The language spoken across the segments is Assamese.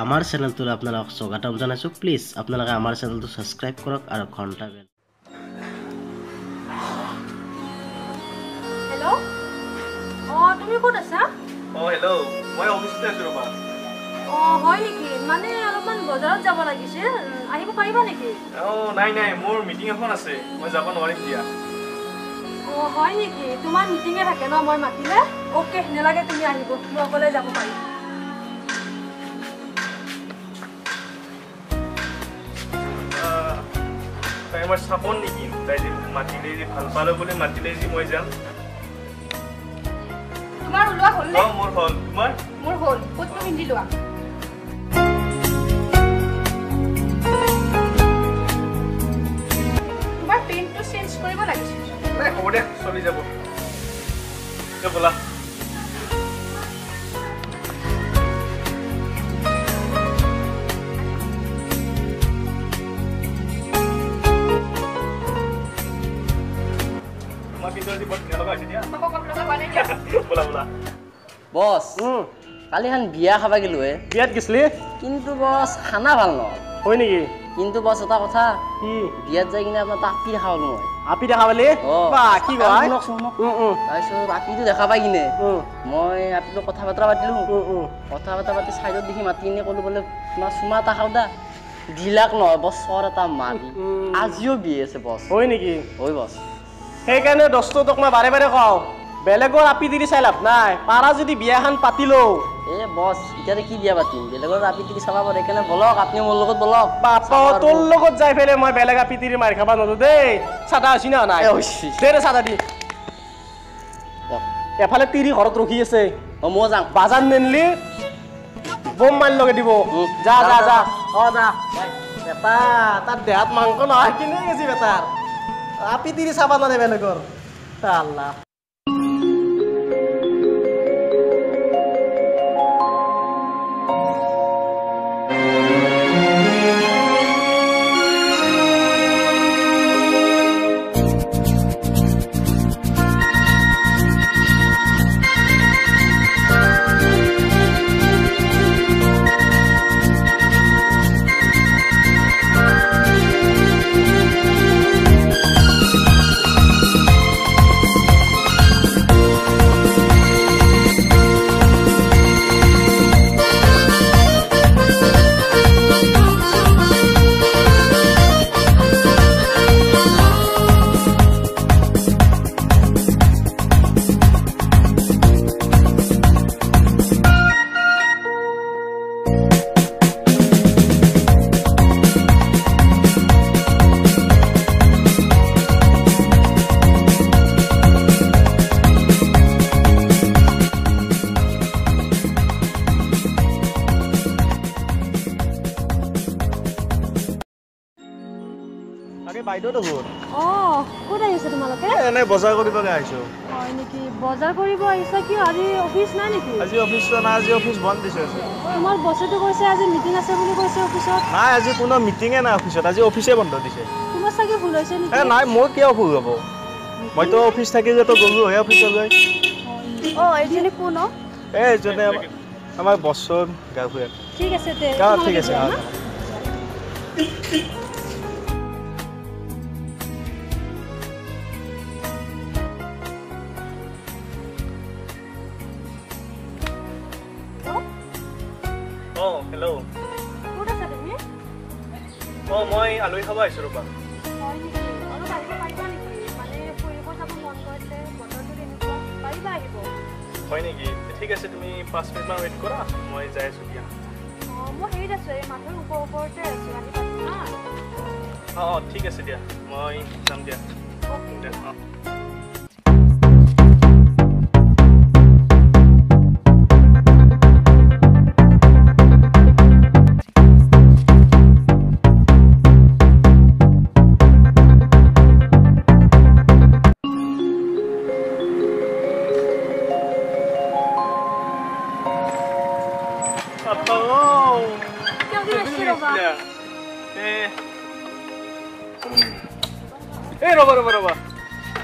আমাৰ চেনেলটোলৈ আপোনালোকক স্বাগতম জনাইছোঁ। প্লিজ আপোনালোকে আমাৰ চেনেলটো ছাবস্ক্ৰাইব কৰক আৰু ঘণ্টা বেল। হেল্ল' তুমি ক'ত আছা? হেল্ল' মই অফিচতে আছোঁ ৰ'বা। হয় নেকি? মানে অলপমান বজাৰত যাব লাগিছিল, আহিব পাৰিবা নেকি? নাই মোৰ মিটিং এখন আছে, মই যাব নোৱাৰিম দিয়া। হয় নেকি? তোমাৰ মিটিঙে থাকে ন মই মাতিলে? অ'কে, নালাগে তুমি আহিব, মই অকলে যাব পাৰিম। তাই মই চাপন নেকি? তাই যে মাতিলে যে ভাল পালোঁ বুলি মাতিলে যে মই যাম। তোমাৰ ওলোৱা হ'ল নে? মোৰ হ'ল। তোমাৰ? মোৰ হ'ল। ক'তনো পিন্ধি লোৱা? তোমাৰ পেণ্টটো চেঞ্জ কৰিব লাগিছিল। নাই হ'ব দে, চলি যাব। ব'লা। বছ কালি এখন বিয়া খাবা গেলো বিয়াত গেছলি? কিন্তু বছ খানা ভাল নহয়। হয় নেকি? কিন্তু বছ এটা কথা, কি বিয়াত যাই কিনে আপোনাৰ আপি দেখা পালো মই। আপি দেখা পালি? কি কয়? তাৰপিছত আপিটো দেখা পাই কিনে মই আপিটো কথা বতৰা পাতিলো। কথা বতৰা পাতি চাইডত দেখি মাতি কিনে ক'লো বোলে তোমাৰ চুমা এটা খাওঁ দা। দিলাক নহয় বছ, চৰ এটা মাৰি আজিও বিয়ে আছে বছ। হয় নেকি? হয় বছ। সেইকাৰণে দোস্ত তোক মই বাৰে বাৰে কওঁ, বেলেগৰ আপি তিৰি চাই লাভ নাই, পাৰা যদি বিয়াখন পাতি লওঁ। বছ এতিয়াতে কি বিয়া পাতিম, বেলেগৰ আপি তিৰি চাব পাৰে। সেইকাৰণে বলক, আপুনি মোৰ লগত বলক। বাপা তোৰ লগত যাই পেলাই মই বেলেগ আপি তিৰি মাৰি খাবা নোৱাৰো দেই। চাদা হৈছি না নাই? দে চাদা দি। এফালে তিৰি ঘৰত ৰখি আছে। মই যাওঁ। বাজাৰ নেনলি বম মাৰি লগে দিব। যা যা যা। যা বেটা, তাৰ দেহাত মাংস নহয় কিনে গেছি বেটাৰ। আপি তিৰি চাবা নোৱাৰে বেলেগৰ। আল্লাহ বাইদেউটো ক'ত? ক'ত আহিছে তোমালোকে? এনে বজাৰ কৰিবলে আহিছোঁ। হয় নেকি? বজাৰ কৰিব আহিছা কিয়? আজি অফিচ নাই নেকি? আজি অফিচটো নাই, আজি অফিচ বন্ধ দিছে। তোমাৰ বছেতো কৈছে আজি মিটিং আছে বুলি কৈছে অফিচত। নাই আজি কোনো মিটিঙে নাই অফিচত, আজি অফিচে বন্ধ দিছে। তোমাৰ চাগে ভুল হৈছে নেকি? নাই মোৰ কিয় ভুল হ'ব? মইতো অফিচ থাকিলে তো গ'লো হয় অফিচলৈ। এইজনী কোন? এইজনে আমাৰ বছৰ গাৰ্লফ্ৰেণ্ড। ঠিক আছে দে। ঠিক আছে। হেল্ল'। ক'ত আছা তুমি? মই আলহী খাব আহিছোঁ ৰ'বা। হয় নেকি? অলপ আহিব পাৰিবা নেকি? মানে ফুৰিব যাব মন গৈছে, বতৰটো তেনেকুৱা, পাৰিবা আহিব? হয় নেকি? ঠিক আছে, তুমি 5 মিনিটমান ৱেইট কৰা, মই যাই আছোঁ দিয়া। মই হেৰিত আছোঁ, এই মাথোৰ ওপৰতে আছোঁ, আহিবা হা? ঠিক আছে দিয়া, মই যাম দিয়া।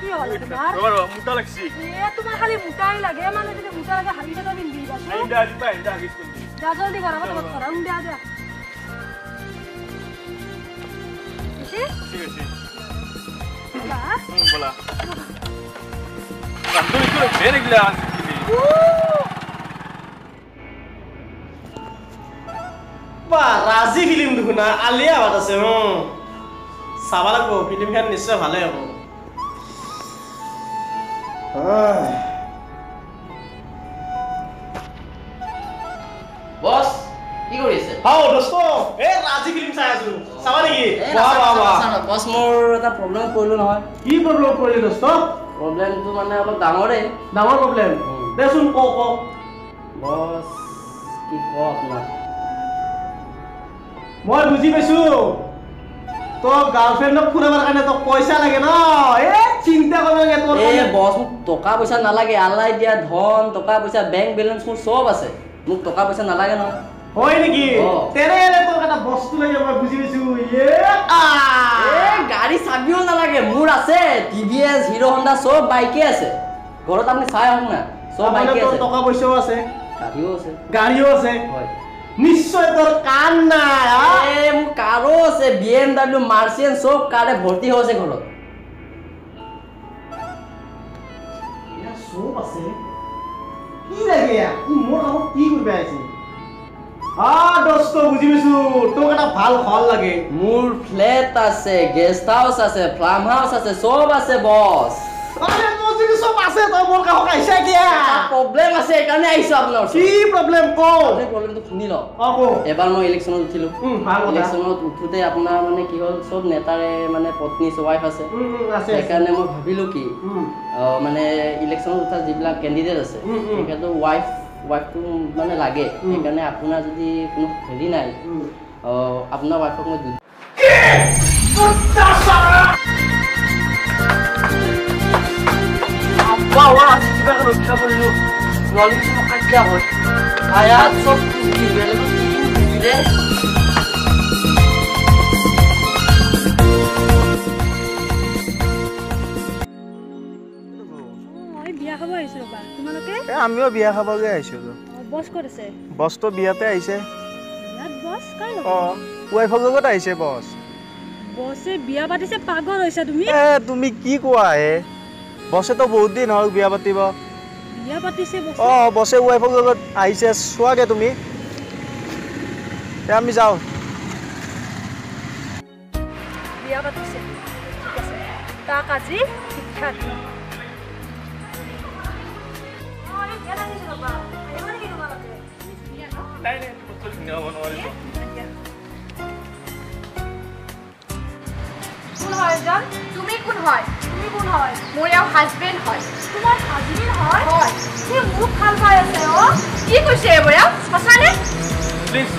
কি হ'ল তোমাৰ ৰবা মুটা লাগছি তোমাৰ খালি মুটাই লাগে মানে যদি মুটা লাগে হাৰি এটা পিন্ধি দিবা ইন্দা দিবা ইন্দা আগিছ কৰি যা জলদি কৰা মত কৰা দিয়া দিয়া ঠিক আছে বা বলা কান্দুৰি কৰে বেৰে গিলা বা ৰাজি ফিল্ম দেখোন আলিয়া ভাত আছে চাব লাগিব ফিল্মখন নিশ্চয় ভালে হ'ব বস কি কৰি আছে দোস্ত ৰাজি ফিল্ম চাই আছো চাবা নেকি বস মোৰ এটা প্ৰব্লেম পৰিলো নহয় কি প্ৰব্লেম কৰিলি দোস্ত প্ৰব্লেমটো মানে অলপ ডাঙৰ প্ৰব্লেম দেচোন ক বস কি কওঁ আপোনাক মই বুজি পাইছো তোৰ গাৰ্লফ্ৰেণ্ডক ফুৰাবৰ কাৰণে তোক পইচা লাগে ন চিন্তা কৰিব লাগে তোৰ বস মোক টকা পইচা নালাগে আল্লাই দিয়া ধন টকা পইচা বেংক বেলেঞ্চ মোৰ চব আছে মোক টকা পইচা নালাগে নহয় হয় নেকি তেনে তোক এটা বস্তু লাগে মই বুজি পাইছো গাড়ী চাবিও নালাগে মোৰ আছে টিভিএছ হিৰো হণ্ডা চব বাইকে আছে ঘৰত আপুনি চাই আহক না চব বাইকে আছে টকা পইচাও আছে গাড়ীও আছে হয় নিশ্চয় তোৰ কাম নাই মোৰ কাৰো আছে BMW মাৰ্চিয়ান চব কাৰে ভৰ্তি হৈ আছে ঘৰত চব আছে কি লাগে মোৰ কামত কি কৰিব আহিছে দোস্ত বুজি পাইছো তোক এটা ভাল ঘৰ লাগে মোৰ ফ্লেট আছে গেষ্ট হাউচ আছে ফাৰ্ম হাউচ আছে চব আছে বস চব আছে তই মোৰ কামত আহিছা কিয়া প্ৰব্লেম আছে সেইকাৰণে আহিছো আপোনাৰ কি প্ৰব্লেম ক প্ৰব্লেমটো শুনি লওক ক এবাৰ মই ইলেকশ্যনত উঠিলো ইলেকশ্যনত উঠোতে আপোনাৰ মানে কি হ'ল চব নেতাৰে মানে পত্নী ৱাইফ আছে সেইকাৰণে মই ভাবিলো কি মানে ইলেকশ্যনত উঠা যিবিলাক কেণ্ডিডেট আছে তেখেতৰ ৱাইফটো মানে লাগে সেইকাৰণে আপোনাৰ যদি কোনো হেৰি নাই আপোনাৰ ৱাইফক মই কিবা ৰক্ষা কৰিলো ছোৱালী কাজিয়া হয় আয়াত চব বেলেগত বিয়া খাব আহিছো ৰবা তোমালোকে আমিও বিয়া খাবগে আহিছিলো বস ক'ত আছে বসটো বিয়াতে আহিছে বিয়াত বস কাৰ ৱাইফৰ লগত আহিছে বস বসে বিয়া পাতিছে পাগল হৈছা তুমি তুমি কি কোৱা বসেতো বহুত দিন হ'ল বিয়া পাতিব বিয়া পাতিছে বস বসে ৱাইফৰ লগত আহিছে চোৱাগে তুমি আমি যাও বিয়া পাতিছে ঠিক আছে তাক আজি শিক্ষা দিম নাই নাই বস্তু নিব নোৱাৰিব কোন হয় জান তুমি কোন হয় মোৰ এও হাজবেণ্ড হয় তোমাৰ হাজবেণ্ড হয় সি মোক ভাল পাই আছে কি কৈছে এয়া সঁচানে প্লিজ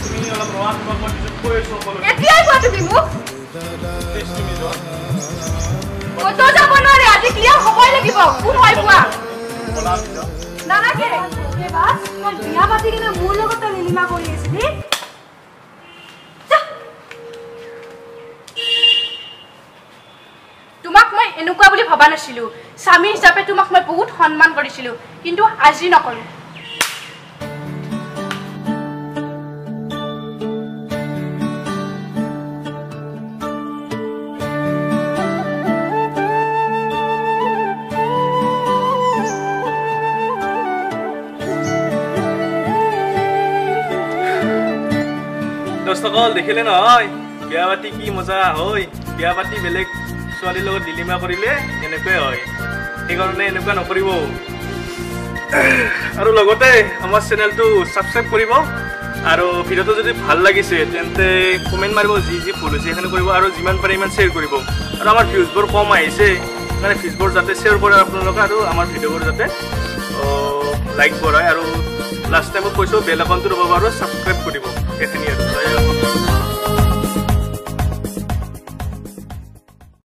তুমি অলপ ৰৱা তোমাক মই কিছু কৈ আছো সকলো এতিয়াই কোৱা তুমি মোক প্লিজ তুমি যোৱা কত যাব নোৱাৰে আজি ক্লিয়াৰ হ'বই লাগিব কোন হয় কোৱা নালাগে মই বিয়া পাতি কিনে মোৰ লগত নীলিমা কৰি আছিলি তোমাক মই এনেকুৱা বুলি ভবা নাছিলো স্বামী হিচাপে তোমাক মই বহুত সন্মান কৰিছিলো কিন্তু আজি নকৰো দোস্তসকল দেখিলে নহয় বিয়া পাতি কি মজা হয় বিয়া পাতি বেলেগ ছোৱালীৰ লগত নীলিমা কৰিলে এনেকুৱাই হয় সেইকাৰণে এনেকুৱা নকৰিব আৰু লগতে আমাৰ চেনেলটো ছাবস্ক্ৰাইব কৰিব আৰু ভিডিঅ'টো যদি ভাল লাগিছে তেন্তে কমেণ্ট মাৰিব যি ভুল হৈছে সেইখিনি কৰিব আৰু যিমান পাৰে ইমান শ্বেয়াৰ কৰিব আৰু আমাৰ ভিউজবোৰ কম আহিছে মানে ভিউজবোৰ যাতে শ্বেয়াৰ কৰে আপোনালোকে আৰু আমাৰ ভিডিঅ'বোৰ যাতে লাইক কৰে আৰু লাষ্ট টাইমত কৈছোঁ বেল আইকনটো দবাব আৰু ছাবস্ক্ৰাইব কৰিব এইখিনি আৰু